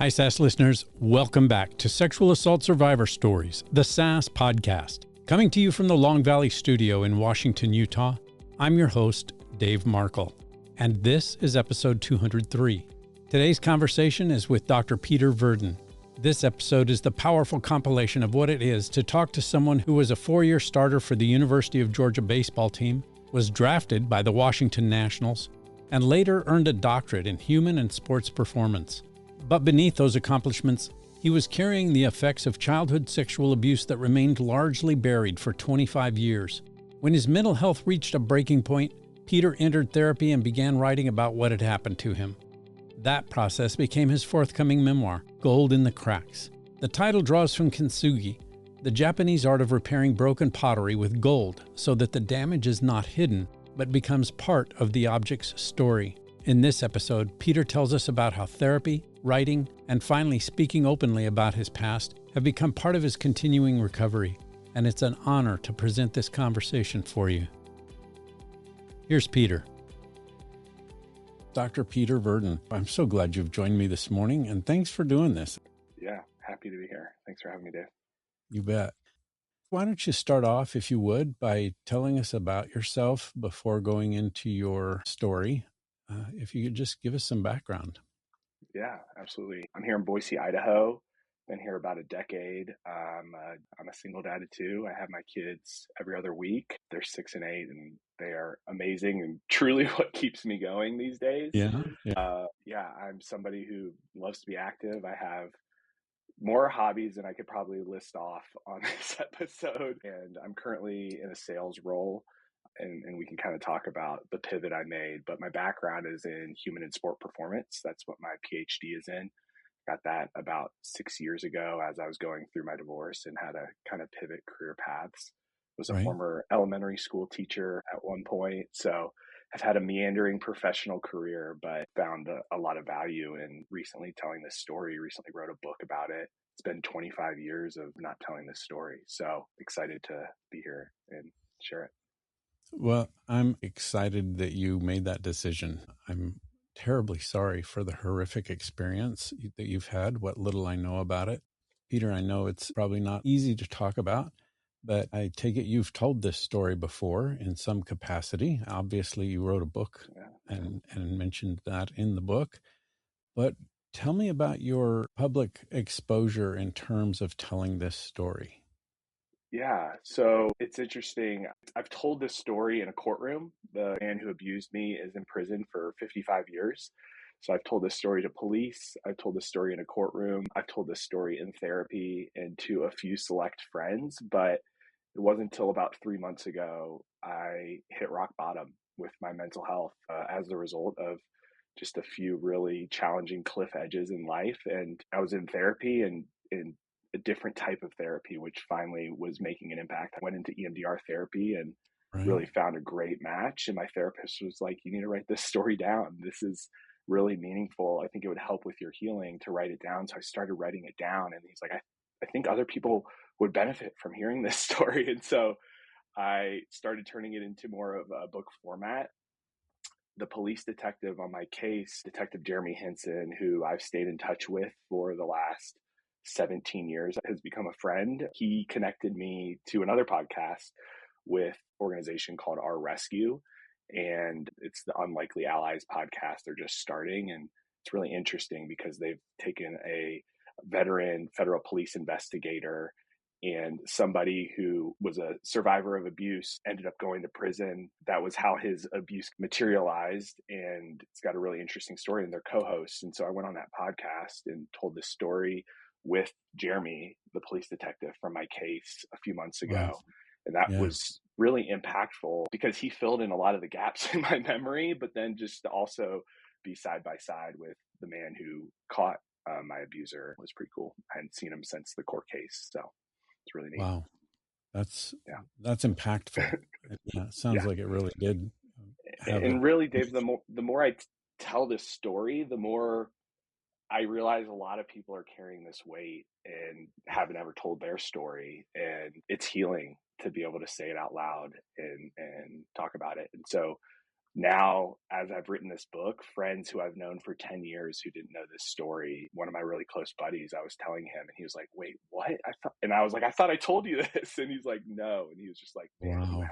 Hi, SAS listeners. Welcome back to Sexual Assault Survivor Stories, the SAS podcast. Coming to you from the Long Valley studio in Washington, Utah, I'm your host, Dave Markel, and this is episode 203. Today's conversation is with Dr. Peter Verdin. This episode is the powerful compilation of what it is to talk to someone who was a four-year starter for the University of Georgia baseball team, was drafted by the Washington Nationals, and later earned a doctorate in human and sports performance. But beneath those accomplishments, he was carrying the effects of childhood sexual abuse that remained largely buried for 25 years. When his mental health reached a breaking point, Peter entered therapy and began writing about what had happened to him. That process became his forthcoming memoir, Gold in the Cracks. The title draws from kintsugi, the Japanese art of repairing broken pottery with gold so that the damage is not hidden, but becomes part of the object's story. In this episode, Peter tells us about how therapy, writing, and finally speaking openly about his past have become part of his continuing recovery, and it's an honor to present this conversation for you. Here's Peter. Dr. Peter Verdin, I'm so glad you've joined me this morning, and thanks for doing this. Yeah, happy to be here. Thanks for having me, Dave. You bet. Why don't you start off, if you would, by telling us about yourself before going into your story? If you could just give us some background. Yeah, absolutely. I'm here in Boise, Idaho. Been here about a decade. I'm a single dad of two. I have my kids every other week. They're 6 and 8, and they are amazing and truly what keeps me going these days. Yeah. I'm somebody who loves to be active. I have more hobbies than I could probably list off on this episode. And I'm currently in a sales role. And we can kind of talk about the pivot I made. But my background is in human and sport performance. That's what my PhD is in. Got that about 6 years ago as I was going through my divorce and had to kind of pivot career paths. Was a former elementary school teacher at one point. So I've had a meandering professional career, but found a lot of value in recently telling this story. Recently wrote a book about it. It's been 25 years of not telling this story. So excited to be here and share it. Well, I'm excited that you made that decision. I'm terribly sorry for the horrific experience that you've had, what little I know about it. Peter, I know it's probably not easy to talk about, but I take it you've told this story before in some capacity. Obviously, you wrote a book and mentioned that in the book. But tell me about your public exposure in terms of telling this story. Yeah, so it's interesting. I've told this story in a courtroom. The man who abused me is in prison for 55 years. So I've told this story to police. I've told this story in a courtroom. I've told this story in therapy and to a few select friends. But it wasn't until about 3 months ago I hit rock bottom with my mental health as a result of just a few really challenging cliff edges in life. And I was in therapy and in a different type of therapy, which finally was making an impact. I went into EMDR therapy and really found a great match. And my therapist was like, you need to write this story down. This is really meaningful. I think it would help with your healing to write it down. So I started writing it down. And he's like, I think other people would benefit from hearing this story. And so I started turning it into more of a book format. The police detective on my case, Detective Jeremy Henson, who I've stayed in touch with for the last 17 years, has become a friend. He connected me to another podcast with an organization called Our Rescue, and it's the Unlikely Allies podcast. They're just starting, and it's really interesting because they've taken a veteran federal police investigator and somebody who was a survivor of abuse, ended up going to prison. That was how his abuse materialized. And it's got a really interesting story, and they're co-hosts. And so I went on that podcast and told this story with Jeremy, the police detective from my case a few months ago. Wow. And that was really impactful because he filled in a lot of the gaps in my memory, but then just to also be side by side with the man who caught my abuser was pretty cool. I hadn't seen him since the court case. So it's really neat. Wow. That's impactful. It sounds like it really did. And really, Dave, the more I tell this story, the more I realize a lot of people are carrying this weight and haven't ever told their story. And it's healing to be able to say it out loud and talk about it. And so now, as I've written this book, friends who I've known for 10 years who didn't know this story, one of my really close buddies, I was telling him and he was like, wait, what? And I was like, I thought I told you this. And he's like, no. And he was just like, man, Wow.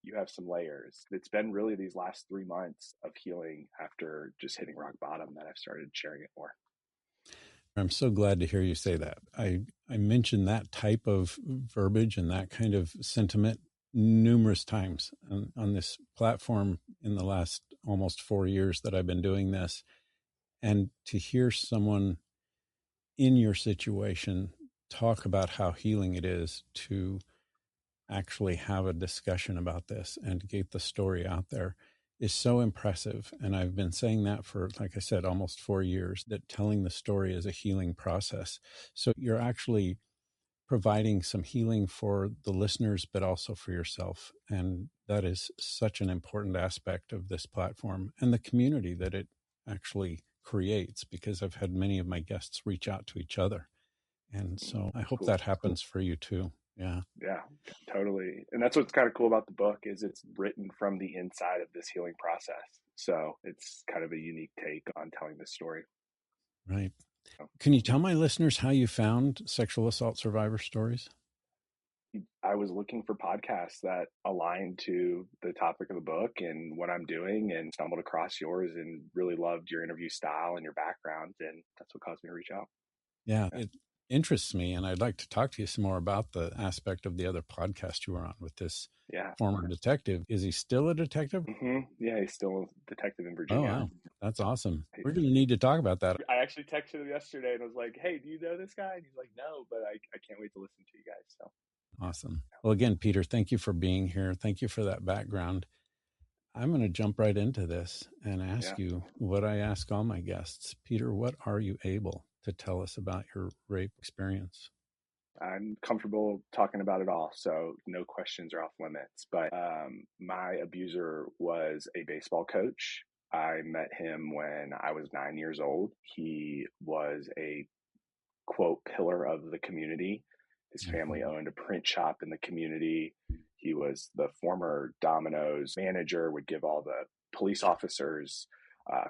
you have some layers. It's been really these last 3 months of healing after just hitting rock bottom that I've started sharing it more. I'm so glad to hear you say that. I mentioned that type of verbiage and that kind of sentiment numerous times on this platform in the last almost 4 years that I've been doing this. And to hear someone in your situation talk about how healing it is to actually have a discussion about this and to get the story out there is so impressive. And I've been saying that for, like I said, almost 4 years, that telling the story is a healing process. So you're actually providing some healing for the listeners, but also for yourself. And that is such an important aspect of this platform and the community that it actually creates, because I've had many of my guests reach out to each other. And so I hope that happens for you too. Yeah. Yeah, totally. And that's what's kind of cool about the book is it's written from the inside of this healing process. So it's kind of a unique take on telling this story. Right. Can you tell my listeners how you found sexual assault survivor stories? I was looking for podcasts that aligned to the topic of the book and what I'm doing, and stumbled across yours and really loved your interview style and your background. And that's what caused me to reach out. Yeah, it interests me. And I'd like to talk to you some more about the aspect of the other podcast you were on with this former detective. Is he still a detective? Mm-hmm. Yeah, he's still a detective in Oh, Virginia. wow. That's awesome. We're going to need to talk about that. I actually texted him yesterday and was like, hey, do you know this guy? And he's like, no, but I can't wait to listen to you guys. So awesome. Well, again, Peter, thank you for being here. Thank you for that background. I'm going to jump right into this and ask you what I ask all my guests. Peter, what are you able to tell us about your rape experience? I'm comfortable talking about it all, so no questions are off limits. But my abuser was a baseball coach. I met him when I was 9 years old. He was a, quote, pillar of the community. His family owned a print shop in the community. He was the former Domino's manager, would give all the police officers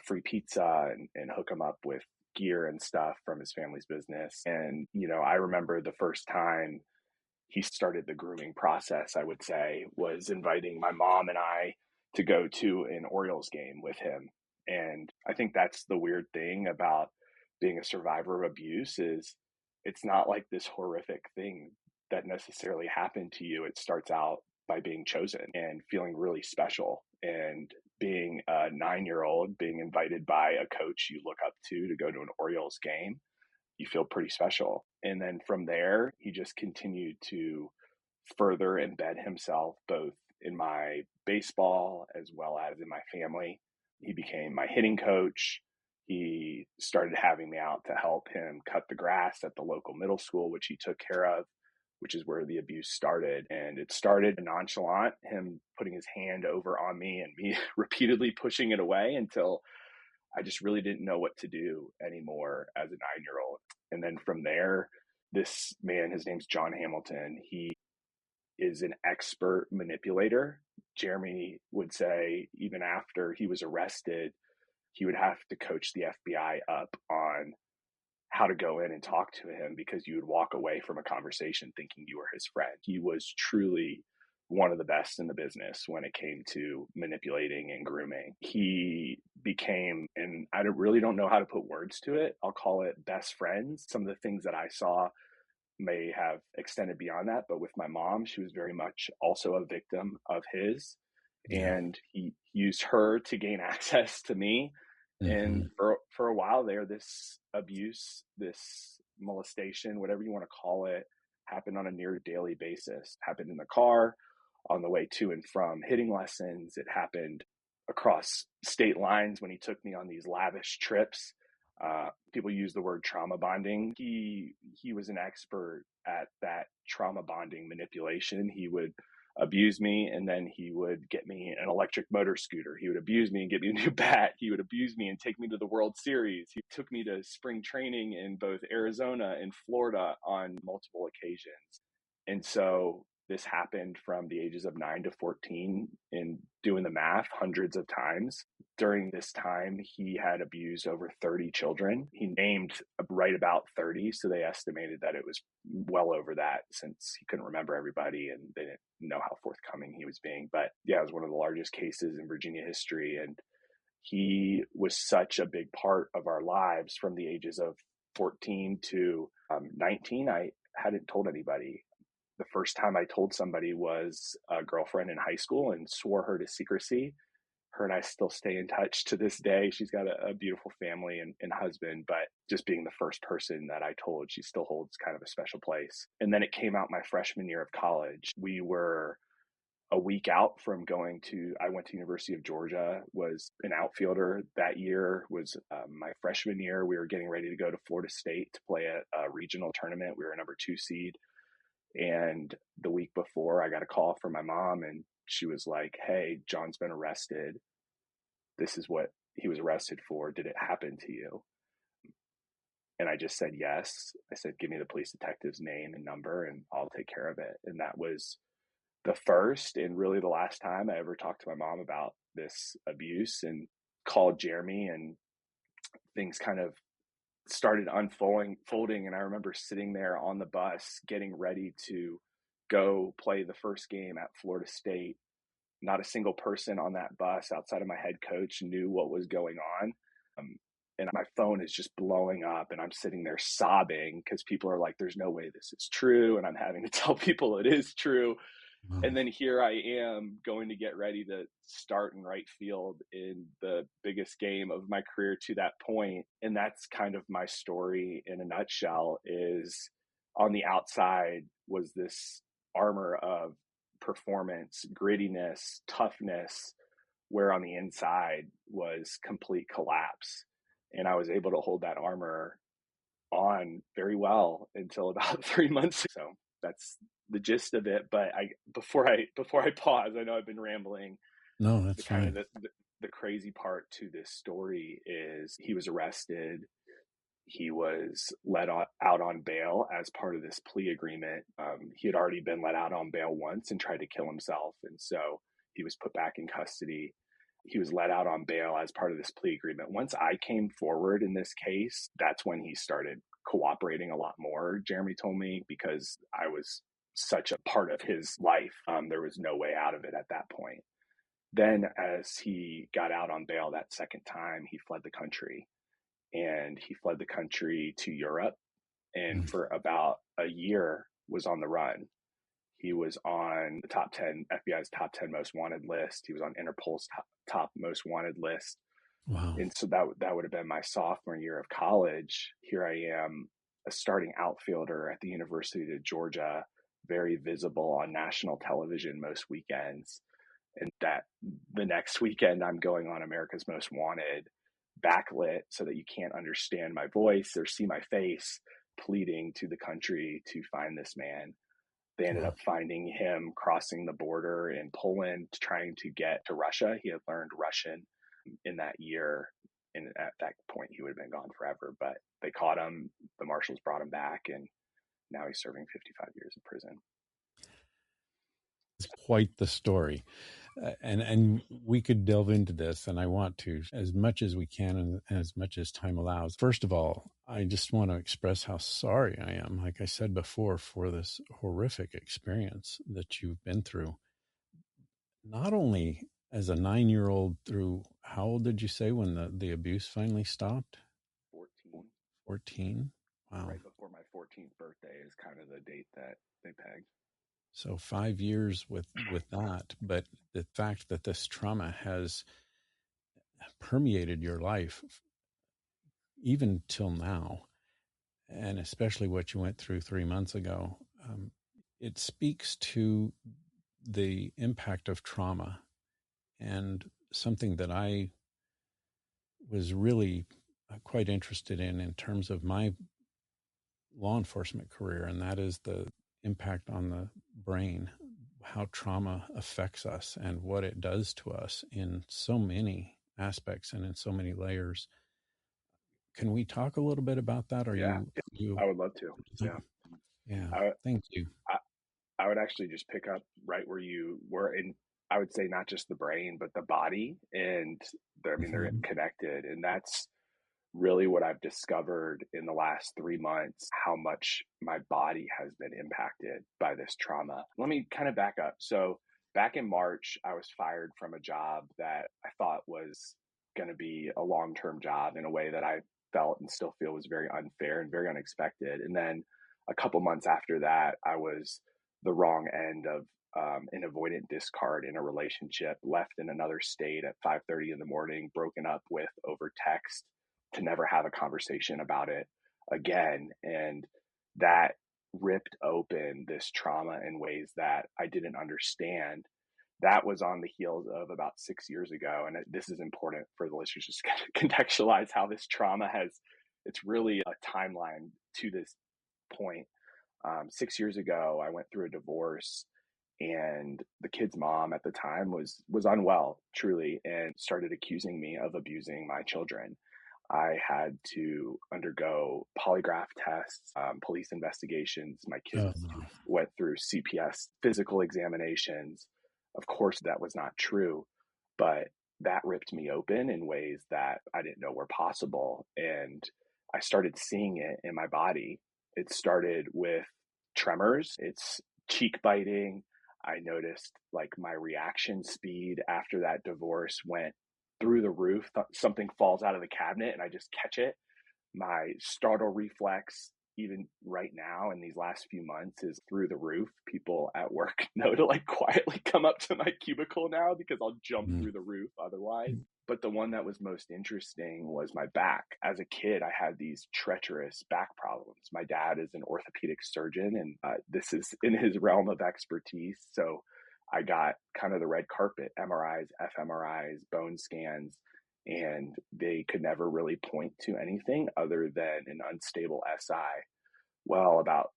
free pizza and hook them up with gear and stuff from his family's business. And, I remember the first time he started the grooming process, I would say, was inviting my mom and I to go to an Orioles game with him. And I think that's the weird thing about being a survivor of abuse is it's not like this horrific thing that necessarily happened to you. It starts out by being chosen and feeling really special, and being a 9-year-old being invited by a coach you look up to go to an Orioles game. You feel pretty special. And then from there, he just continued to further embed himself both in my baseball as well as in my family. He became my hitting coach. He started having me out to help him cut the grass at the local middle school, which he took care of, which is where the abuse started. And it started nonchalant, him putting his hand over on me and me repeatedly pushing it away until I just really didn't know what to do anymore as a 9-year-old. And then from there, this man, his name's John Hamilton, he is an expert manipulator. Jeremy would say, even after he was arrested, he would have to coach the FBI up on how to go in and talk to him, because you would walk away from a conversation thinking you were his friend. He was truly one of the best in the business when it came to manipulating and grooming. He became, and I really don't know how to put words to it, I'll call it best friends. Some of the things that I saw may have extended beyond that, but with my mom, she was very much also a victim of his. And he used her to gain access to me. And for a while there, this abuse, this molestation, whatever you want to call it, happened on a near daily basis. Happened in the car, on the way to and from hitting lessons. It happened across state lines when he took me on these lavish trips. People use the word trauma bonding. He was an expert at that trauma bonding manipulation. He would abuse me, and then he would get me an electric motor scooter. He would abuse me and get me a new bat. He would abuse me and take me to the World Series. He took me to spring training in both Arizona and Florida on multiple occasions. And so This happened from the ages of 9 to 14, in doing the math, hundreds of times. During this time, he had abused over 30 children. He named right about 30, so they estimated that it was well over that, since he couldn't remember everybody and they didn't know how forthcoming he was being. But yeah, it was one of the largest cases in Virginia history. And he was such a big part of our lives from the ages of 14 to 19. I hadn't told anybody. The first time I told somebody was a girlfriend in high school and swore her to secrecy. Her and I still stay in touch to this day. She's got a beautiful family and husband, but just being the first person that I told, she still holds kind of a special place. And then it came out my freshman year of college. We were a week out from I went to University of Georgia, was an outfielder that year, was my freshman year. We were getting ready to go to Florida State to play a regional tournament. We were a number 2 seed. And the week before, I got a call from my mom, and she was like, "Hey, John's been arrested. This is what he was arrested for. Did it happen to you?" And I just said yes. I said, "Give me the police detective's name and number, and I'll take care of it." And that was the first and really the last time I ever talked to my mom about this abuse, and called Jeremy, and things kind of started folding. And I remember sitting there on the bus getting ready to go play the first game at Florida State. Not a single person on that bus outside of my head coach knew what was going on. And my phone is just blowing up, and I'm sitting there sobbing because people are like, "There's no way this is true." And I'm having to tell people it is true. Wow. And then here I am going to get ready to start in right field in the biggest game of my career to that point. And that's kind of my story in a nutshell. Is on the outside was this armor of performance, grittiness, toughness, where on the inside was complete collapse. And I was able to hold that armor on very well until about 3 months ago. So that's the gist of it. But before I pause, I know I've been rambling. No, that's The kind fine. of the crazy part to this story is he was arrested. He was let out on bail as part of this plea agreement. He had already been let out on bail once and tried to kill himself, and so he was put back in custody. He was let out on bail as part of this plea agreement. Once I came forward in this case, that's when he started cooperating a lot more, Jeremy told me, because I was such a part of his life. There was no way out of it at that point. Then as he got out on bail that second time, he fled the country. And he fled the country to Europe, and for about a year was on the run. He was on the top 10, FBI's top 10 most wanted list. He was on Interpol's top most wanted list. Wow. And so that would have been my sophomore year of college. Here I am, a starting outfielder at the University of Georgia, very visible on national television most weekends. And that the next weekend I'm going on America's Most Wanted, backlit so that you can't understand my voice or see my face, pleading to the country to find this man. They ended up finding him crossing the border in Poland, trying to get to Russia. He had learned Russian in that year. And at that point, he would have been gone forever. But they caught him. The marshals brought him back. And now he's serving 55 years in prison. It's quite the story. And we could delve into this, and I want to as much as we can and as much as time allows. First of all, I just want to express how sorry I am, like I said before, for this horrific experience that you've been through. Not only as a 9-year-old through, how old did you say when the abuse finally stopped? 14. 14? Wow. Right before my 14th birthday is kind of the date that they pegged. So 5 years with that, but the fact that this trauma has permeated your life even till now, and especially what you went through 3 months ago, it speaks to the impact of trauma, and something that I was really quite interested in terms of my law enforcement career, and that is the impact on the brain, how trauma affects us and what it does to us in so many aspects and in so many layers. Can we talk a little bit about that? Are Yeah, you I would love to. Yeah. Yeah, I, thank you. I would actually just pick up right where you were in, I would say not just the brain, but the body. And they're Mhm. connected. And that's really what I've discovered in the last 3 months, how much my body has been impacted by this trauma. Let me kind of back up. So back in March, I was fired from a job that I thought was going to be a long-term job in a way that I felt and still feel was very unfair and very unexpected. And then a couple months after that, I was the wrong end of an avoidant discard in a relationship, left in another state at 5:30 in the morning, broken up with over text, to never have a conversation about it again. And that ripped open this trauma in ways that I didn't understand. That was on the heels of about 6 years ago. And this is important for the listeners just to contextualize how this trauma it's really a timeline to this point. 6 years ago, I went through a divorce, and the kid's mom at the time was unwell, truly, and started accusing me of abusing my children. I had to undergo polygraph tests, police investigations. My Oh, kids went through CPS physical examinations. Of course, that was not true, but that ripped me open in ways that I didn't know were possible. And I started seeing it in my body. It started with tremors, it's cheek biting. I noticed like my reaction speed after that divorce went through the roof. Something falls out of the cabinet and I just catch it. My startle reflex, even right now in these last few months, is through the roof. People at work know to like quietly come up to my cubicle now because I'll jump mm, through the roof otherwise. But the one that was most interesting was my back. As a kid, I had these treacherous back problems. My dad is an orthopedic surgeon, and this is in his realm of expertise. So I got kind of the red carpet, MRIs, fMRIs, bone scans, and they could never really point to anything other than an unstable SI. Well, about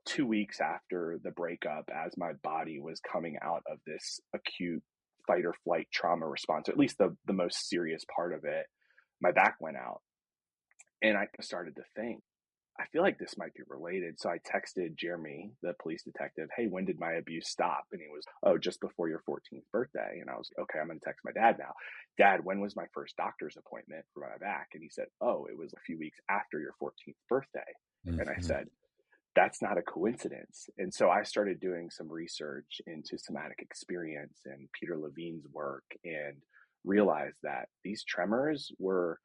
2 weeks after the breakup, as my body was coming out of this acute fight or flight trauma response, or at least the most serious part of it, my back went out. And I started to think, I feel like this might be related. So I texted Jeremy, the police detective, hey, when did my abuse stop? And he was, oh, just before your 14th birthday. And I was, okay, I'm going to text my dad now. Dad, when was my first doctor's appointment for my back? And he said, oh, it was a few weeks after your 14th birthday. And I mhm. said, that's not a coincidence. And so I started doing some research into somatic experience and Peter Levine's work, and realized that these tremors were,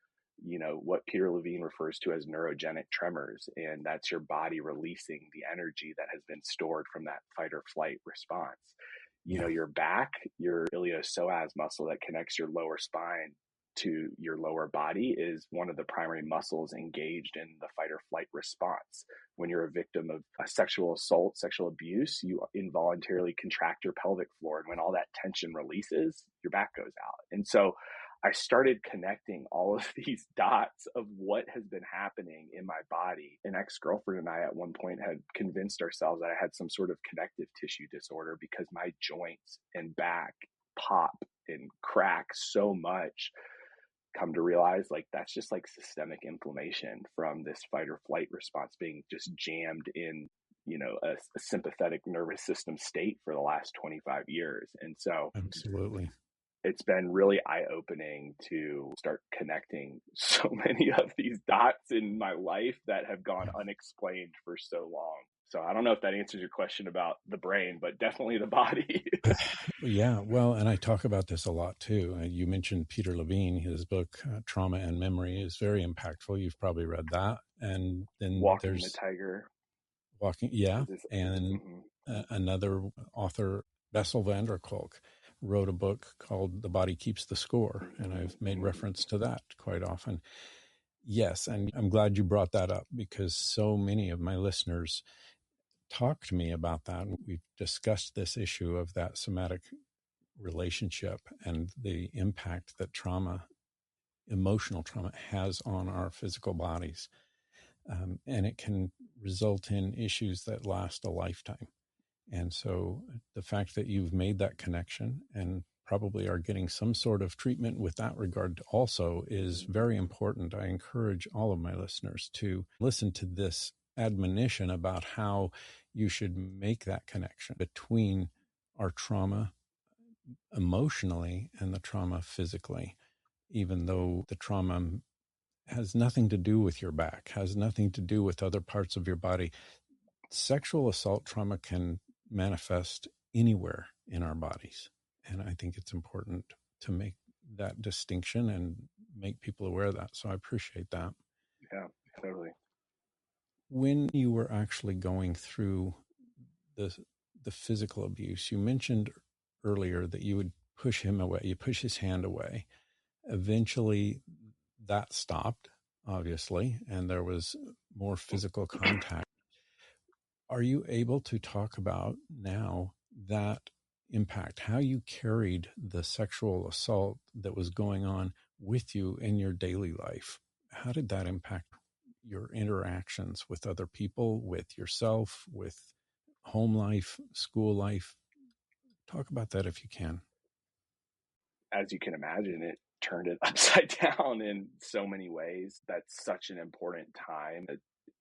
what Peter Levine refers to as neurogenic tremors. And that's your body releasing the energy that has been stored from that fight or flight response. Yeah. Your back, your iliopsoas muscle that connects your lower spine to your lower body, is one of the primary muscles engaged in the fight or flight response. When you're a victim of a sexual assault, sexual abuse, you involuntarily contract your pelvic floor. And when all that tension releases, your back goes out. And so I started connecting all of these dots of what has been happening in my body. An ex-girlfriend and I at one point had convinced ourselves that I had some sort of connective tissue disorder because my joints and back pop and crack so much. Come to realize like that's just like systemic inflammation from this fight or flight response being just jammed in, a sympathetic nervous system state for the last 25 years. And so Absolutely. it's been really eye-opening to start connecting so many of these dots in my life that have gone unexplained for so long. So I don't know if that answers your question about the brain, but definitely the body. Yeah, well, and I talk about this a lot too. You mentioned Peter Levine. His book, Trauma and Memory, is very impactful. You've probably read that. And then Walking the there's Tiger Walking, yeah. is this. And Mhm. another author, Bessel van der Kolk, wrote a book called The Body Keeps the Score. And I've made reference to that quite often. Yes, and I'm glad you brought that up because so many of my listeners talk to me about that. And we've discussed this issue of that somatic relationship and the impact that trauma, emotional trauma, has on our physical bodies. And it can result in issues that last a lifetime. And so the fact that you've made that connection and probably are getting some sort of treatment with that regard also is very important. I encourage all of my listeners to listen to this admonition about how you should make that connection between our trauma emotionally and the trauma physically, even though the trauma has nothing to do with your back, has nothing to do with other parts of your body. Sexual assault trauma can manifest anywhere in our bodies. And I think it's important to make that distinction and make people aware of that. So I appreciate that. Yeah, totally. When you were actually going through the physical abuse, you mentioned earlier that you would push him away, you push his hand away. Eventually that stopped, obviously, and there was more physical contact. Are you able to talk about now that impact, how you carried the sexual assault that was going on with you in your daily life? How did that impact your interactions with other people, with yourself, with home life, school life? Talk about that if you can. As you can imagine, it turned it upside down in so many ways. That's such an important time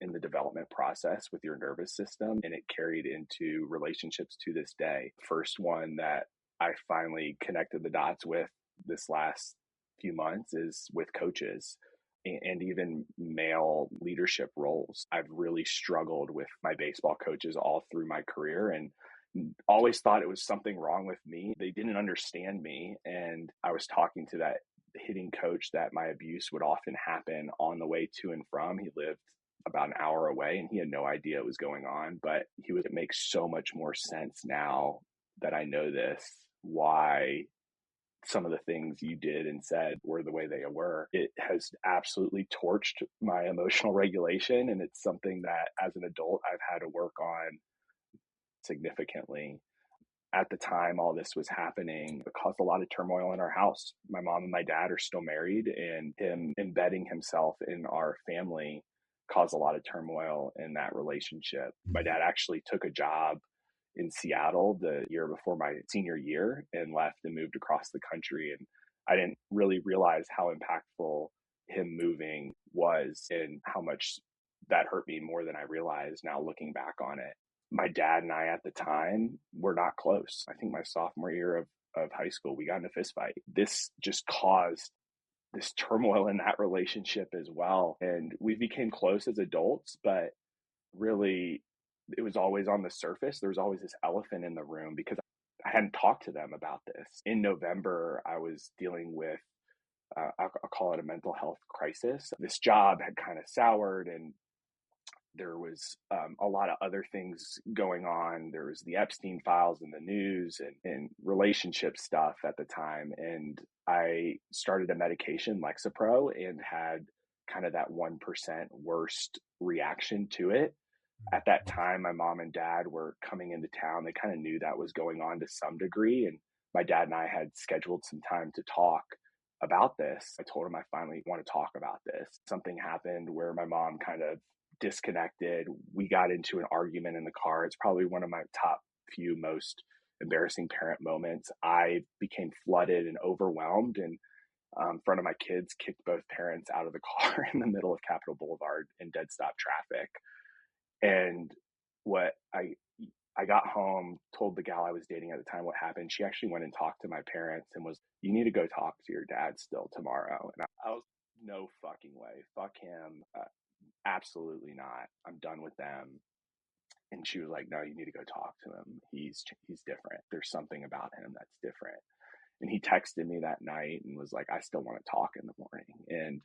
in the development process with your nervous system, and it carried into relationships to this day. First one that I finally connected the dots with this last few months is with coaches and even male leadership roles. I've really struggled with my baseball coaches all through my career, and always thought it was something wrong with me. They didn't understand me. And I was talking to that hitting coach that my abuse would often happen on the way to and from. He lived about an hour away and he had no idea it was going on, but it makes so much more sense now that I know this, why some of the things you did and said were the way they were. It has absolutely torched my emotional regulation. And it's something that as an adult, I've had to work on significantly. At the time all this was happening, it caused a lot of turmoil in our house. My mom and my dad are still married, and him embedding himself in our family caused a lot of turmoil in that relationship. My dad actually took a job in Seattle the year before my senior year and left and moved across the country. And I didn't really realize how impactful him moving was and how much that hurt me more than I realized now looking back on it. My dad and I at the time were not close. I think my sophomore year of high school, we got in a fist fight. This just caused this turmoil in that relationship as well. And we became close as adults, but really it was always on the surface. There was always this elephant in the room because I hadn't talked to them about this. In November, I was dealing with, I'll call it a mental health crisis. This job had kind of soured, and there was a lot of other things going on. There was the Epstein files in the news and relationship stuff at the time. And I started a medication, Lexapro, and had kind of that 1% worst reaction to it. At that time, my mom and dad were coming into town. They kind of knew that was going on to some degree. And my dad and I had scheduled some time to talk about this. I told him I finally want to talk about this. Something happened where my mom kind of disconnected. We got into an argument in the car. It's probably one of my top few most embarrassing parent moments. I became flooded and overwhelmed, and in front of my kids, kicked both parents out of the car in the middle of Capitol Boulevard in dead stop traffic. And what I got home, told the gal I was dating at the time what happened. She actually went and talked to my parents and was, "You need to go talk to your dad still tomorrow." And I was, no fucking way. Fuck him. Absolutely not. I'm done with them. And she was like, "No, you need to go talk to him. He's different. There's something about him that's different." And he texted me that night and was like, "I still want to talk in the morning." And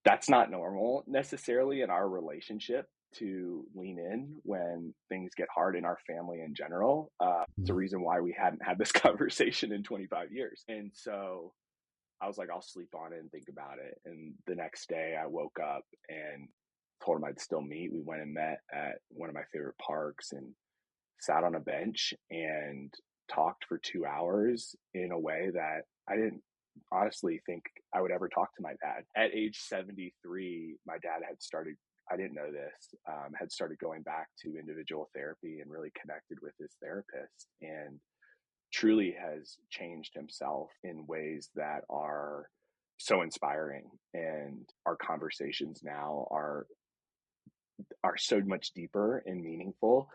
that's not normal necessarily in our relationship, to lean in when things get hard in our family in general. It's a reason why we hadn't had this conversation in 25 years. And so I was like, I'll sleep on it and think about it. And the next day I woke up and told him I'd still meet. We went and met at one of my favorite parks and sat on a bench and talked for 2 hours in a way that I didn't honestly think I would ever talk to my dad. At age 73, my dad had started, I didn't know this, had started going back to individual therapy and really connected with his therapist, and truly has changed himself in ways that are so inspiring. And our conversations now are are so much deeper and meaningful.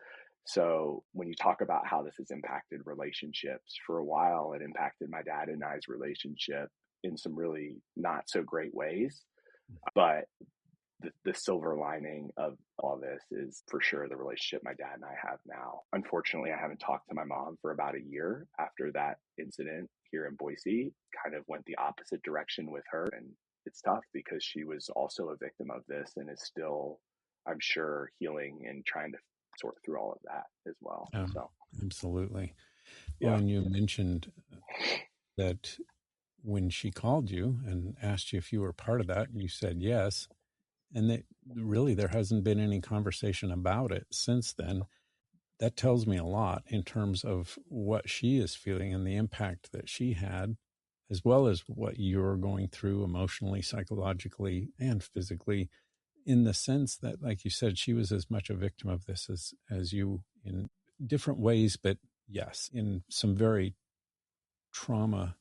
So when you talk about how this has impacted relationships, for a while, it impacted my dad and I's relationship in some really not so great ways. But the silver lining of all this is for sure the relationship my dad and I have now. Unfortunately, I haven't talked to my mom for about a year after that incident here in Boise. Kind of went the opposite direction with her. And it's tough because she was also a victim of this and is still, I'm sure, healing and trying to sort through all of that as well. So, Absolutely. Well, yeah. and you mentioned that when she called you and asked you if you were part of that, and you said yes, and that really there hasn't been any conversation about it since then. That tells me a lot in terms of what she is feeling and the impact that she had, as well as what you're going through emotionally, psychologically, and physically, in the sense that, like you said, she was as much a victim of this as you in different ways, but yes, in some very trauma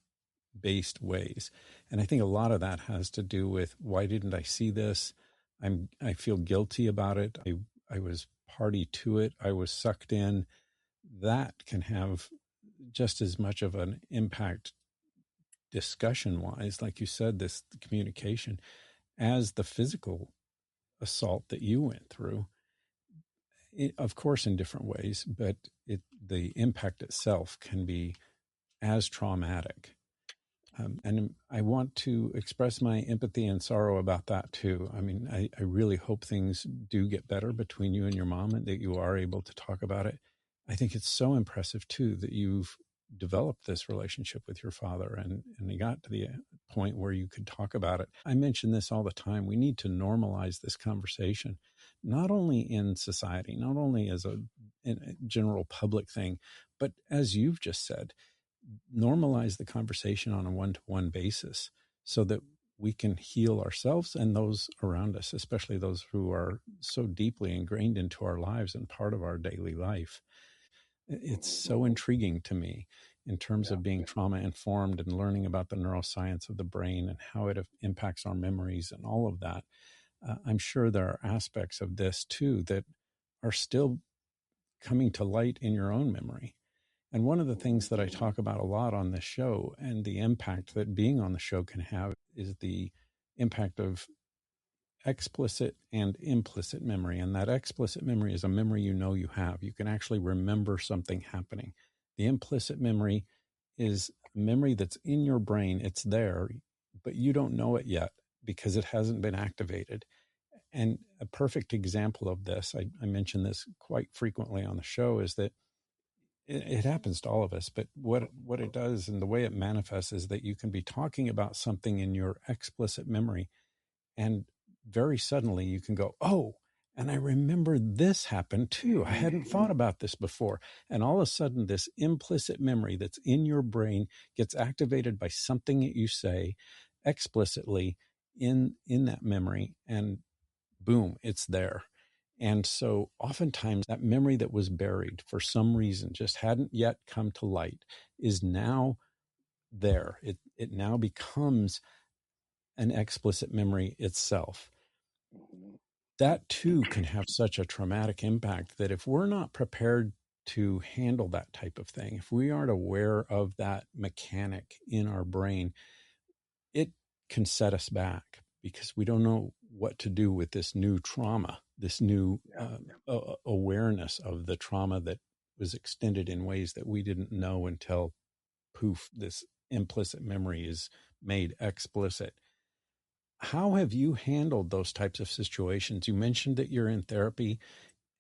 based ways. And I think a lot of that has to do with, why didn't I see this? I feel guilty about it. I was party to it. I was sucked in. That can have just as much of an impact discussion wise, like you said, this communication, as the physical assault that you went through. Of course, in different ways, but the impact itself can be as traumatic. And I want to express my empathy and sorrow about that too. I mean, I really hope things do get better between you and your mom and that you are able to talk about it. I think it's so impressive too that you've developed this relationship with your father and you got to the point where you could talk about it. I mention this all the time. We need to normalize this conversation, not only in society, not only as a general public thing, but as you've just said, normalize the conversation on a one-to-one basis so that we can heal ourselves and those around us, especially those who are so deeply ingrained into our lives and part of our daily life. It's so intriguing to me in terms Yeah. of being trauma informed and learning about the neuroscience of the brain and how it impacts our memories and all of that. I'm sure there are aspects of this too that are still coming to light in your own memory. And one of the things that I talk about a lot on this show and the impact that being on the show can have is the impact of explicit and implicit memory. And that explicit memory is a memory you have. You can actually remember something happening. The implicit memory is a memory that's in your brain. It's there, but you don't know it yet because it hasn't been activated. And a perfect example of this, I mention this quite frequently on the show, is that it happens to all of us, but what it does and the way it manifests is that you can be talking about something in your explicit memory, and very suddenly you can go, oh, and I remember this happened too. I hadn't thought about this before. And all of a sudden, this implicit memory that's in your brain gets activated by something that you say explicitly in that memory, and boom, it's there. And so oftentimes that memory that was buried for some reason, just hadn't yet come to light, is now there. It now becomes an explicit memory itself. That too can have such a traumatic impact that if we're not prepared to handle that type of thing, if we aren't aware of that mechanic in our brain, it can set us back because we don't know what to do with this new trauma, this new awareness of the trauma that was extended in ways that we didn't know until, poof, this implicit memory is made explicit. How have you handled those types of situations? You mentioned that you're in therapy,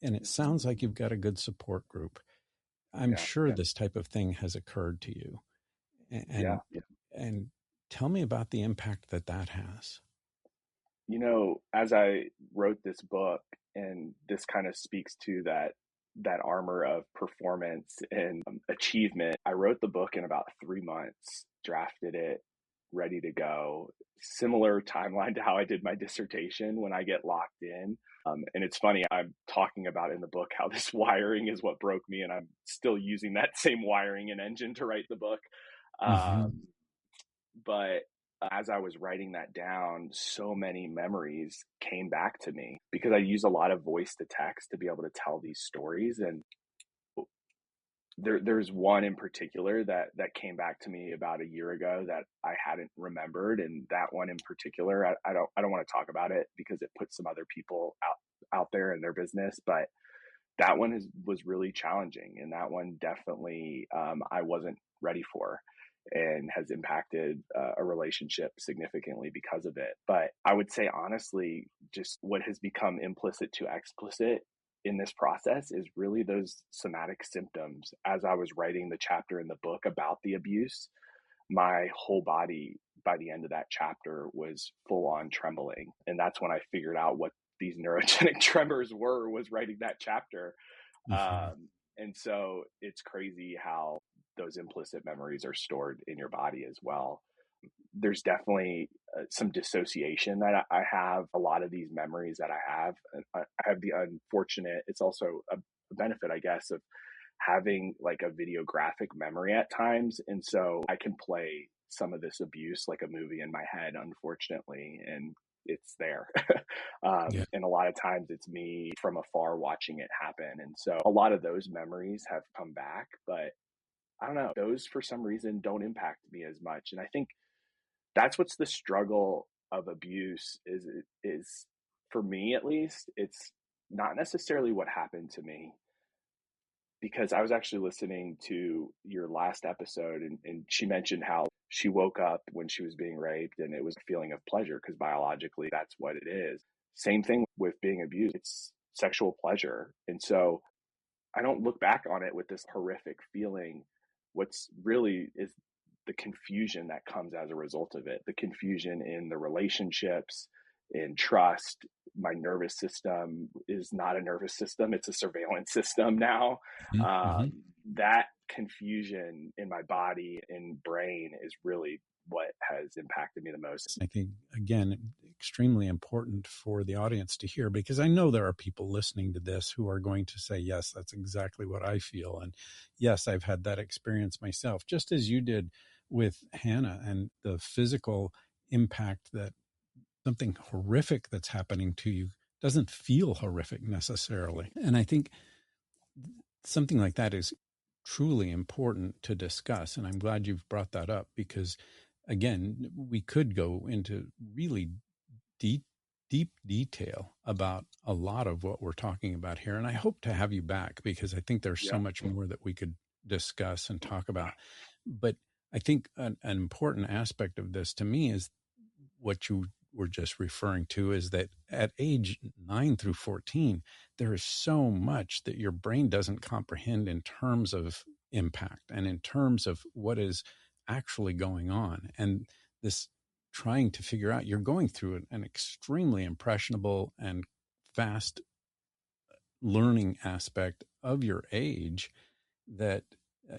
and it sounds like you've got a good support group. I'm sure this type of thing has occurred to you. And, and tell me about the impact that has. You know, as I wrote this book, and this kind of speaks to that armor of performance and achievement, I wrote the book in about 3 months, drafted it, ready to go. Similar timeline to how I did my dissertation when I get locked in. And it's funny, I'm talking about in the book how this wiring is what broke me, and I'm still using that same wiring and engine to write the book. Mm-hmm. But As I was writing that down, so many memories came back to me because I use a lot of voice to text to be able to tell these stories. And there's one in particular that came back to me about a year ago that I hadn't remembered. And that one in particular, I don't want to talk about it because it puts some other people out there in their business. But that one was really challenging, and that one definitely I wasn't ready for, and has impacted a relationship significantly because of it. But I would say honestly, just what has become implicit to explicit in this process is really those somatic symptoms. As I was writing the chapter in the book about the abuse, my whole body by the end of that chapter was full on trembling. And that's when I figured out what these neurogenic tremors was writing that chapter. Mm-hmm. And so it's crazy how those implicit memories are stored in your body as well. There's definitely some dissociation that I have. A lot of these memories that I have the unfortunate, it's also a benefit, I guess, of having like a videographic memory at times. And so I can play some of this abuse like a movie in my head, unfortunately, and it's there. Yeah. And a lot of times it's me from afar watching it happen. And so a lot of those memories have come back, but I don't know, those for some reason don't impact me as much. And I think that's what's the struggle of abuse is for me, at least, it's not necessarily what happened to me, because I was actually listening to your last episode, and she mentioned how she woke up when she was being raped and it was a feeling of pleasure because biologically that's what it is. Same thing with being abused. It's sexual pleasure. And so I don't look back on it with this horrific feeling. What's really is the confusion that comes as a result of it, the confusion in the relationships, in trust. My nervous system is not a nervous system, it's a surveillance system now. Mm-hmm. That confusion in my body and brain is really what has impacted me the most. I think, again, extremely important for the audience to hear, because I know there are people listening to this who are going to say, yes, that's exactly what I feel. And yes, I've had that experience myself, just as you did with Hannah, and the physical impact that something horrific that's happening to you doesn't feel horrific necessarily. And I think something like that is truly important to discuss. And I'm glad you've brought that up because, again, we could go into really deep, deep detail about a lot of what we're talking about here. And I hope to have you back because I think there's so Yeah. much more that we could discuss and talk about. But I think an important aspect of this to me is what you were just referring to, is that at age 9 through 14, there is so much that your brain doesn't comprehend in terms of impact and in terms of what is actually going on. And this trying to figure out, you're going through an extremely impressionable and fast learning aspect of your age that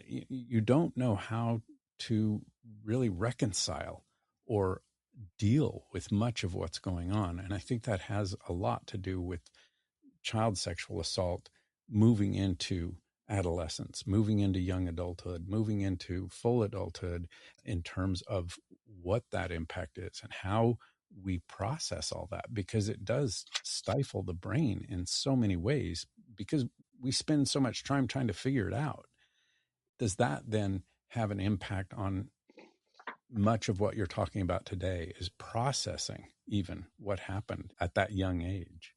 you don't know how to really reconcile or deal with much of what's going on. And I think that has a lot to do with child sexual assault moving into adolescence, moving into young adulthood, moving into full adulthood, in terms of what that impact is and how we process all that, because it does stifle the brain in so many ways because we spend so much time trying to figure it out. Does that then have an impact on much of what you're talking about today, is processing even what happened at that young age?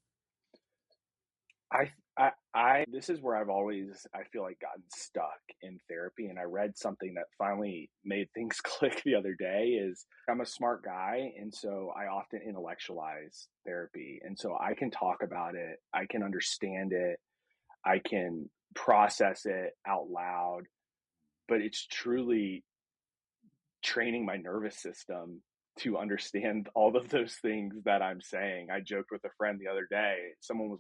This is where I've always, I feel like, gotten stuck in therapy. And I read something that finally made things click the other day. Is I'm a smart guy. And so I often intellectualize therapy. And so I can talk about it, I can understand it, I can process it out loud, but it's truly training my nervous system to understand all of those things that I'm saying. I joked with a friend the other day. Someone was,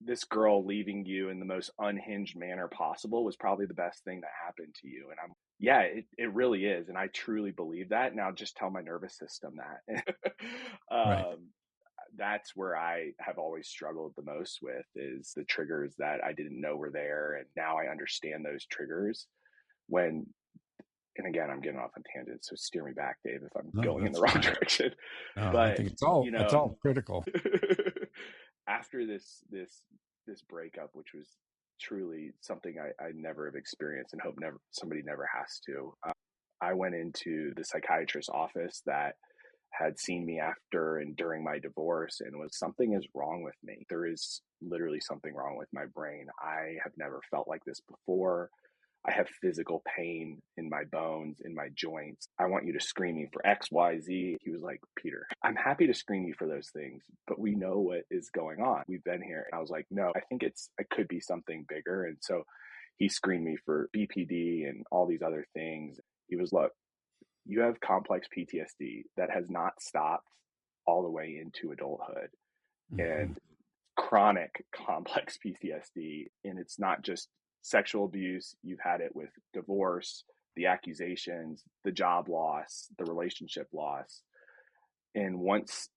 this girl leaving you in the most unhinged manner possible was probably the best thing that happened to you. And yeah, it really is. And I truly believe that. Now just tell my nervous system that. Right. That's where I have always struggled the most with, is the triggers that I didn't know were there. And now I understand those triggers. When and again, I'm getting off on tangents, so steer me back, Dave, if I'm No, going in the that's wrong fine. direction. No, I But think you it's know, all critical. after this breakup, which was truly something I never have experienced and hope somebody never has to, I went into the psychiatrist's office that had seen me after and during my divorce and was, something is wrong with me. There is literally something wrong with my brain. I have never felt like this before. I have physical pain in my bones, in my joints. I want you to screen me for X, Y, Z. He was like, Peter, I'm happy to screen you for those things, but we know what is going on. We've been here. And I was like, no, I think it could be something bigger. And so he screened me for BPD and all these other things. He was, look, you have complex PTSD that has not stopped all the way into adulthood, Mm-hmm. and chronic complex PTSD. And it's not just sexual abuse. You've had it with divorce, the accusations, the job loss, the relationship loss. And once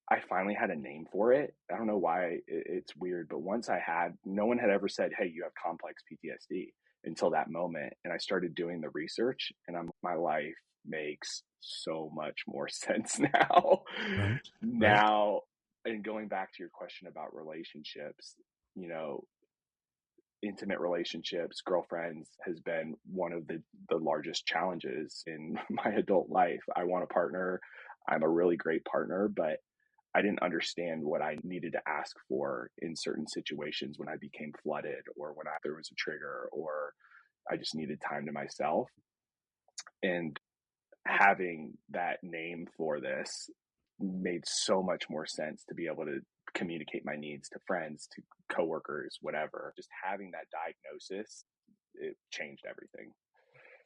I finally had a name for it, I don't know why it's weird, but once no one had ever said, hey, you have complex PTSD until that moment. And I started doing the research, and my life makes so much more sense now. Right. Right. Now, and going back to your question about relationships, you know, intimate relationships, girlfriends has been one of the largest challenges in my adult life. I want a partner. I'm a really great partner, but I didn't understand what I needed to ask for in certain situations when I became flooded, or when there was a trigger, or I just needed time to myself. And having that name for this made so much more sense to be able to communicate my needs to friends, to coworkers, whatever. Just having that diagnosis, it changed everything.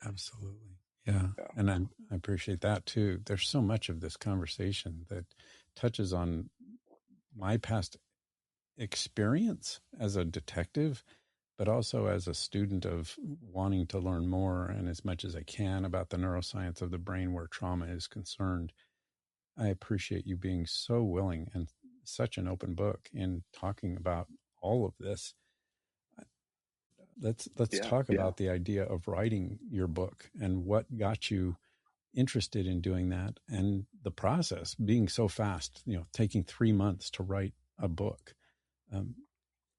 Absolutely. Yeah. So, And I appreciate that too. There's so much of this conversation that touches on my past experience as a detective, but also as a student of wanting to learn more and as much as I can about the neuroscience of the brain where trauma is concerned. I appreciate you being so willing and such an open book in talking about all of this. Let's yeah. talk about the idea of writing your book and what got you interested in doing that, and the process being so fast, taking 3 months to write a book. Um,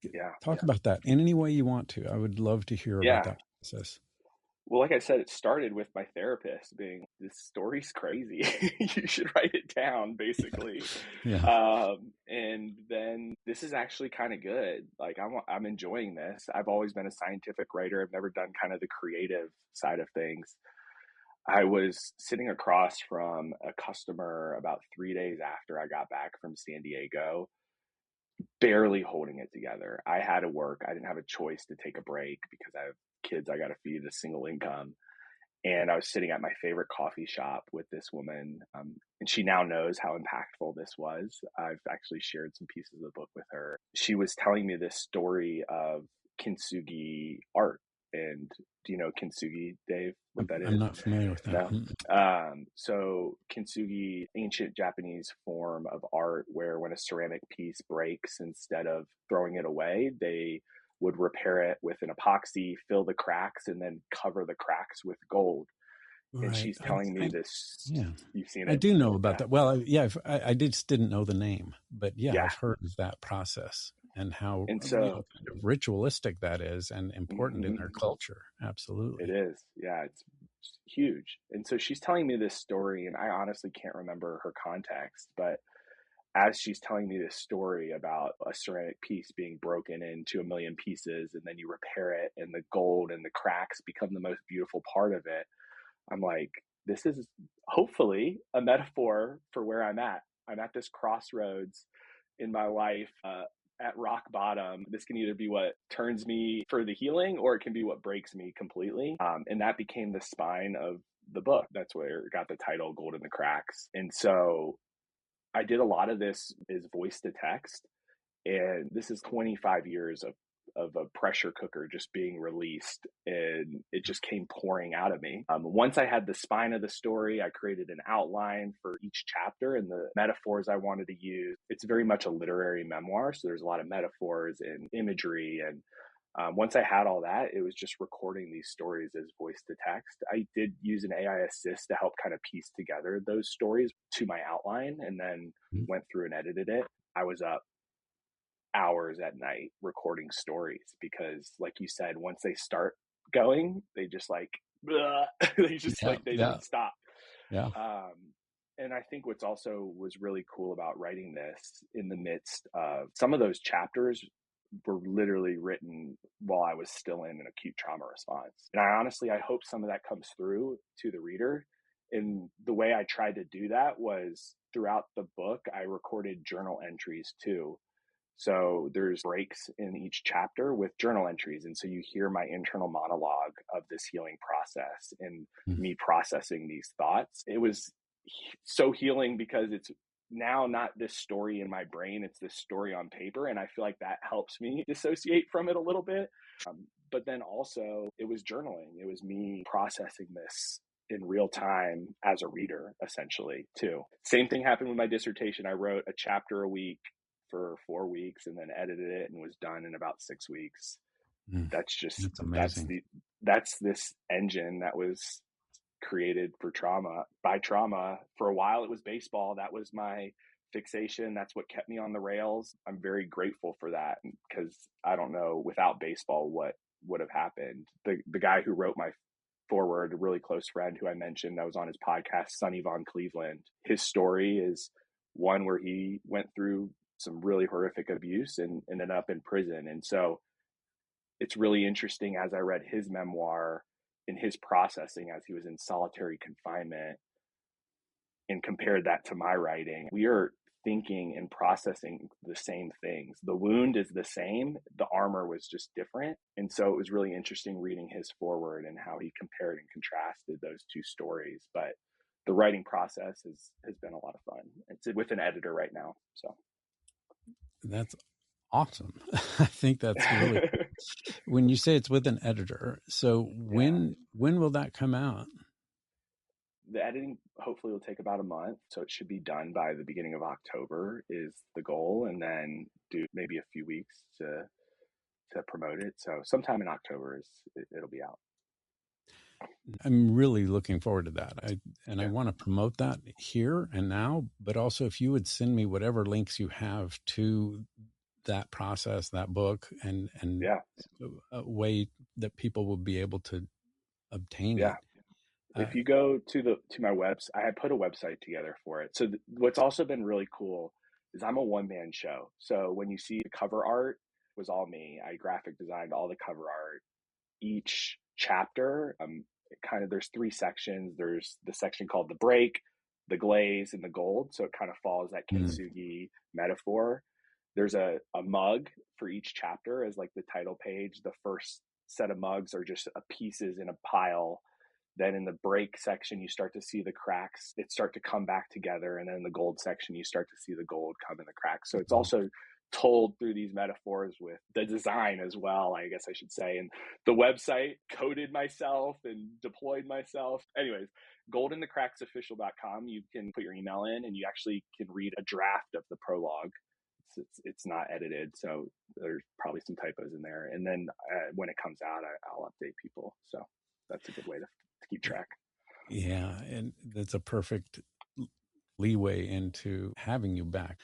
Yeah. talk about that in any way you want to. I would love to hear about Yeah. that process. Well, like I said, it started with my therapist being, this story's crazy. You should write it down, basically. Yeah. And then this is actually kind of good. Like, I'm enjoying this. I've always been a scientific writer. I've never done kind of the creative side of things. I was sitting across from a customer about 3 days after I got back from San Diego, barely holding it together. I had to work. I didn't have a choice to take a break because I have kids I got to feed, a single income. And I was sitting at my favorite coffee shop with this woman, and she now knows how impactful this was. I've actually shared some pieces of the book with her. She was telling me this story of kintsugi art. And do you know kintsugi, Dave, what that I'm is? not familiar with that. No. So kintsugi, ancient Japanese form of art where when a ceramic piece breaks, instead of throwing it away, they would repair it with an epoxy, fill the cracks, and then cover the cracks with gold. And Right. she's telling me this. Yeah, You've seen I it? do know about Yeah. that. Well, I just didn't know the name, but yeah, Yeah. I've heard of that process and how, And so kind of ritualistic that is and important in their mhm, culture. it Absolutely. is. Yeah, it's huge. And so she's telling me this story, and I honestly can't remember her context, but as she's telling me this story about a ceramic piece being broken into a million pieces, and then you repair it, and the gold and the cracks become the most beautiful part of it, I'm like, this is hopefully a metaphor for where I'm at. I'm at this crossroads in my life, at rock bottom. This can either be what turns me for the healing, or it can be what breaks me completely. And that became the spine of the book. That's where it got the title Gold in the Cracks. And so I did a lot of this is voice to text. And this is 25 years of a pressure cooker just being released, and it just came pouring out of me. Once I had the spine of the story, I created an outline for each chapter and the metaphors I wanted to use. It's very much a literary memoir, so there's a lot of metaphors and imagery, and Once I had all that, it was just recording these stories as voice to text. I did use an AI assist to help kind of piece together those stories to my outline, and then went through and edited it. I was up hours at night recording stories because, like you said, once they start going, they just like, they just like, they don't stop. Yeah. And I think what's also was really cool about writing this in the midst of some of those chapters were literally written while I was still in an acute trauma response. And I hope some of that comes through to the reader. And the way I tried to do that was throughout the book, I recorded journal entries too. So there's breaks in each chapter with journal entries. And so you hear my internal monologue of this healing process and me processing these thoughts. It was so healing because it's now not this story in my brain, it's this story on paper. And I feel like that helps me dissociate from it a little bit. But then also it was journaling. It was me processing this in real time as a reader, essentially, too. Same thing happened with my dissertation. I wrote a chapter a week for 4 weeks and then edited it and was done in about 6 weeks. That's amazing. That's this engine that was created for trauma by trauma. For a while it was baseball. That was my fixation. That's what kept me on the rails. I'm very grateful for that because I don't know without baseball what would have happened. The guy who wrote my forward, a really close friend who I mentioned that was on his podcast, Sonny Von Cleveland, his story is one where he went through some really horrific abuse and ended up in prison. And so it's really interesting as I read his memoir in his processing as he was in solitary confinement and compared that to my writing. We are thinking and processing the same things. The wound is the same, the armor was just different. And so it was really interesting reading his forward and how he compared and contrasted those two stories. But the writing process has been a lot of fun. It's with an editor right now. So that's awesome. I think that's really cool. When you say it's with an editor, so when will that come out? The editing hopefully will take about a month. So it should be done by the beginning of October is the goal, and then do maybe a few weeks to promote it. So sometime in October it'll be out. I'm really looking forward to that. I want to promote that here and now, but also if you would send me whatever links you have to that process, that book, and a way that people will be able to obtain it. If you go to my website, I put a website together for it. So what's also been really cool is I'm a one-man show. So when you see the cover art was all me. I graphic designed all the cover art. Each chapter, there's 3 sections. There's the section called the break, the glaze, and the gold. So it kind of follows that kintsugi metaphor. There's a mug for each chapter as like the title page. The first set of mugs are just pieces in a pile. Then in the break section, you start to see the cracks. It start to come back together. And then in the gold section, you start to see the gold come in the cracks. So it's also told through these metaphors with the design as well, I guess I should say. And the website coded myself and deployed myself. Anyways, goldenthecracksofficial.com. You can put your email in and you actually can read a draft of the prologue. It's not edited, so there's probably some typos in there. And then when it comes out, I'll update people. So that's a good way to keep track. Yeah, and that's a perfect leeway into having you back.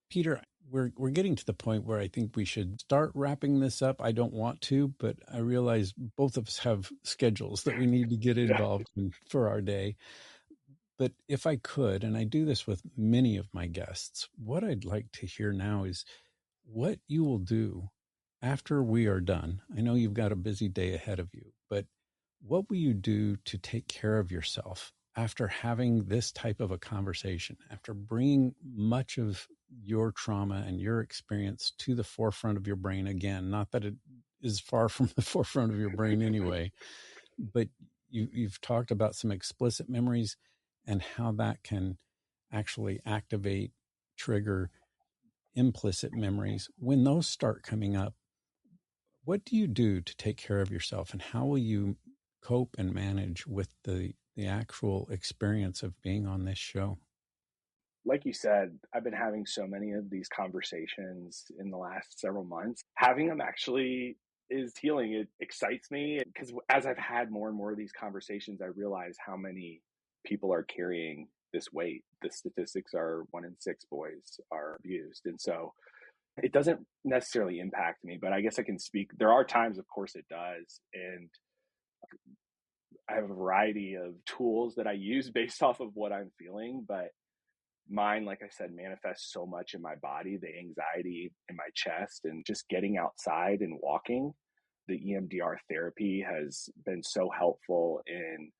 Peter, we're getting to the point where I think we should start wrapping this up. I don't want to, but I realize both of us have schedules that we need to get involved in for our day. But if I could, and I do this with many of my guests, what I'd like to hear now is what you will do after we are done. I know you've got a busy day ahead of you, but what will you do to take care of yourself after having this type of a conversation, after bringing much of your trauma and your experience to the forefront of your brain again? Not that it is far from the forefront of your brain anyway, but you've talked about some explicit memories and how that can actually activate, trigger implicit memories. When those start coming up, what do you do to take care of yourself, and how will you cope and manage with the actual experience of being on this show? like you said, I've been having so many of these conversations in the last several months. Having them actually is healing. It excites me because as I've had more and more of these conversations, I realize how many people are carrying this weight. The statistics are 1 in 6 boys are abused. And so it doesn't necessarily impact me, but I guess I can speak. There are times, of course, it does. And I have a variety of tools that I use based off of what I'm feeling, but mine, like I said, manifests so much in my body, the anxiety in my chest, and just getting outside and walking. The EMDR therapy has been so helpful in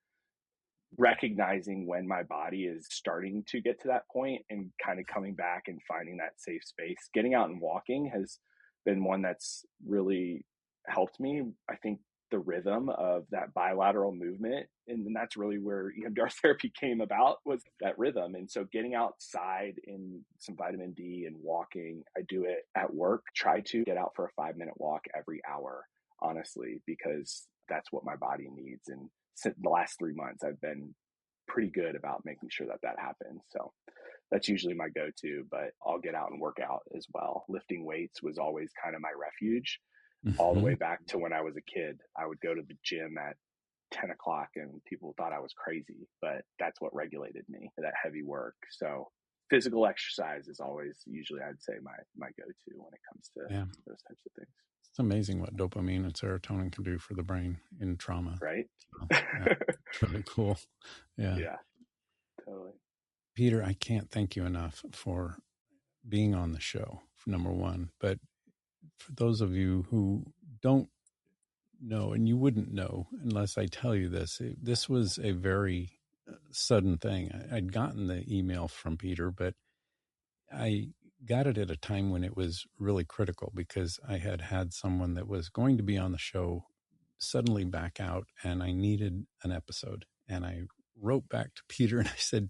recognizing when my body is starting to get to that point and kind of coming back and finding that safe space. Getting out and walking has been one that's really helped me. I think the rhythm of that bilateral movement, and that's really where EMDR therapy came about, was that rhythm. And so getting outside in some vitamin D and walking, I do it at work, try to get out for a 5-minute walk every hour, honestly, because that's what my body needs. And since the last 3 months, I've been pretty good about making sure that that happens. So that's usually my go-to, but I'll get out and work out as well. Lifting weights was always kind of my refuge. All the way back to when I was a kid. I would go to the gym at 10 o'clock and people thought I was crazy, but that's what regulated me, that heavy work. So physical exercise is always usually, I'd say, my go-to when it comes to those types of things. It's amazing what dopamine and serotonin can do for the brain in trauma. Right? So, it's really cool. Yeah, totally. Peter, I can't thank you enough for being on the show, for number one. But for those of you who don't know, and you wouldn't know unless I tell you this, this was a very sudden thing. I'd gotten the email from Peter, but I got it at a time when it was really critical because I had someone that was going to be on the show suddenly back out and I needed an episode. And I wrote back to Peter and I said,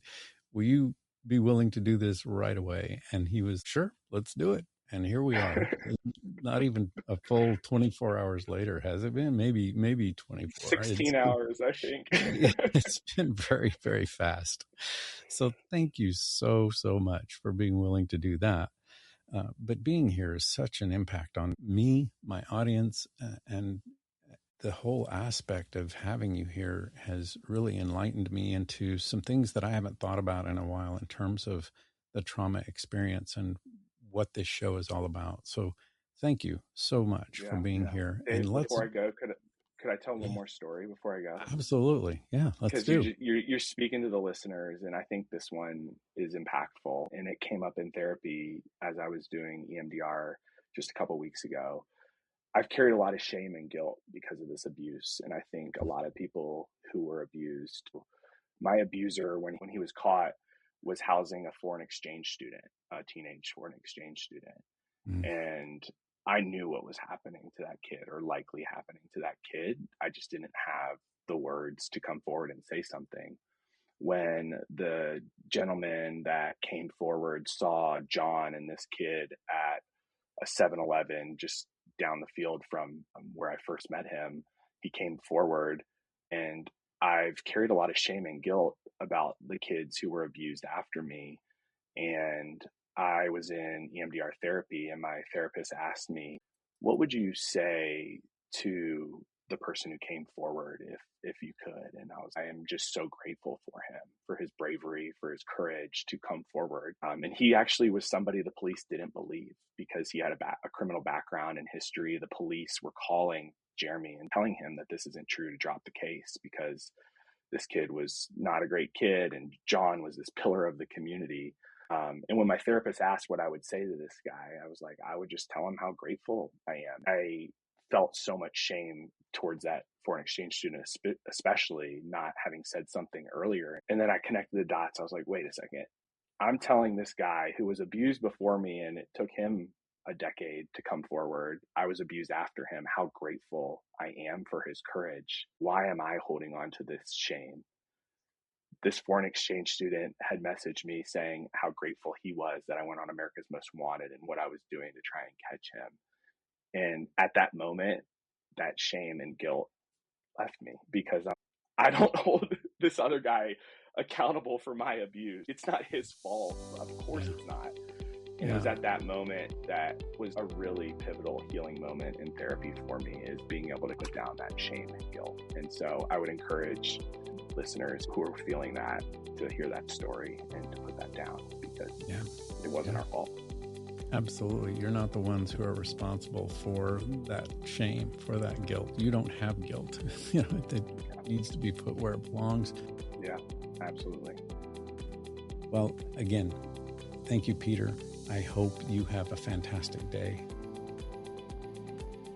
will you be willing to do this right away? And he was, sure, let's do it. And here we are. Not even a full 24 hours later, has it been? Maybe 24. 16 hours, I think. It's been very, very fast. So thank you so much for being willing to do that. But being here is such an impact on me, my audience, and the whole aspect of having you here has really enlightened me into some things that I haven't thought about in a while in terms of the trauma experience and what this show is all about. So thank you so much for being here. Dave, and before I go, could I tell one more story before I go? Absolutely. Yeah, let's do. Because you're speaking to the listeners, and I think this one is impactful. And it came up in therapy as I was doing EMDR just a couple of weeks ago. I've carried a lot of shame and guilt because of this abuse. And I think a lot of people who were abused, my abuser, when he was caught, was housing a foreign exchange student, a teenage foreign exchange student. And I knew what was happening to that kid, or likely happening to that kid. I just didn't have the words to come forward and say something. When the gentleman that came forward saw John and this kid at a 7-Eleven just down the field from where I first met him, he came forward. And I've carried a lot of shame and guilt about the kids who were abused after me. And I was in EMDR therapy, and my therapist asked me, what would you say to the person who came forward if you could? And I am just so grateful for him, for his bravery, for his courage to come forward. And he actually was somebody the police didn't believe because he had a criminal background and history. The police were calling Jeremy and telling him that this isn't true, to drop the case because this kid was not a great kid and John was this pillar of the community. And when my therapist asked what I would say to this guy, I was like, I would just tell him how grateful I am. I felt so much shame towards that foreign exchange student, especially not having said something earlier. And then I connected the dots. I was like, wait a second. I'm telling this guy who was abused before me, and it took him a decade to come forward. I was abused after him. How grateful I am for his courage. Why am I holding on to this shame? This foreign exchange student had messaged me saying how grateful he was that I went on America's Most Wanted and what I was doing to try and catch him. And at that moment, that shame and guilt left me because I don't hold this other guy accountable for my abuse. It's not his fault. Of course it's not. And it was at that moment that was a really pivotal healing moment in therapy for me, is being able to put down that shame and guilt. And so I would encourage listeners who are feeling that to hear that story and to put that down, because it wasn't our fault. Absolutely. You're not the ones who are responsible for that shame, for that guilt. You don't have guilt. It needs to be put where it belongs. Yeah, absolutely. Well, again, thank you, Peter. I hope you have a fantastic day.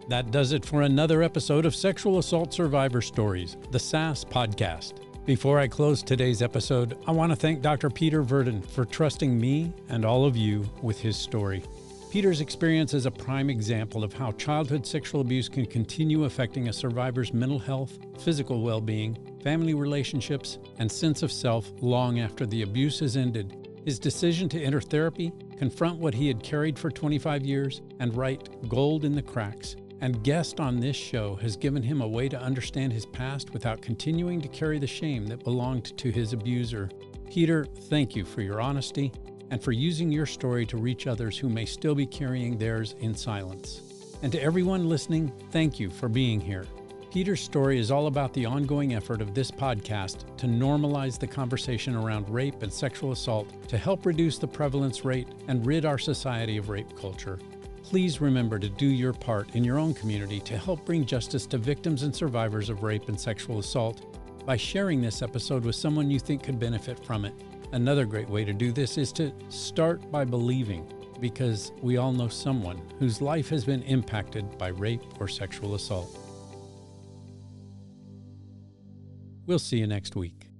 That does it for another episode of Sexual Assault Survivor Stories, the SAS podcast. Before I close today's episode, I want to thank Dr. Peter Verdin for trusting me and all of you with his story. Peter's experience is a prime example of how childhood sexual abuse can continue affecting a survivor's mental health, physical well-being, family relationships, and sense of self long after the abuse has ended. His decision to enter therapy, confront what he had carried for 25 years, and write Gold in the Cracks, and guest on this show has given him a way to understand his past without continuing to carry the shame that belonged to his abuser. Peter, thank you for your honesty and for using your story to reach others who may still be carrying theirs in silence. And to everyone listening, thank you for being here. Peter's story is all about the ongoing effort of this podcast to normalize the conversation around rape and sexual assault to help reduce the prevalence rate and rid our society of rape culture. Please remember to do your part in your own community to help bring justice to victims and survivors of rape and sexual assault by sharing this episode with someone you think could benefit from it. Another great way to do this is to start by believing, because we all know someone whose life has been impacted by rape or sexual assault. We'll see you next week.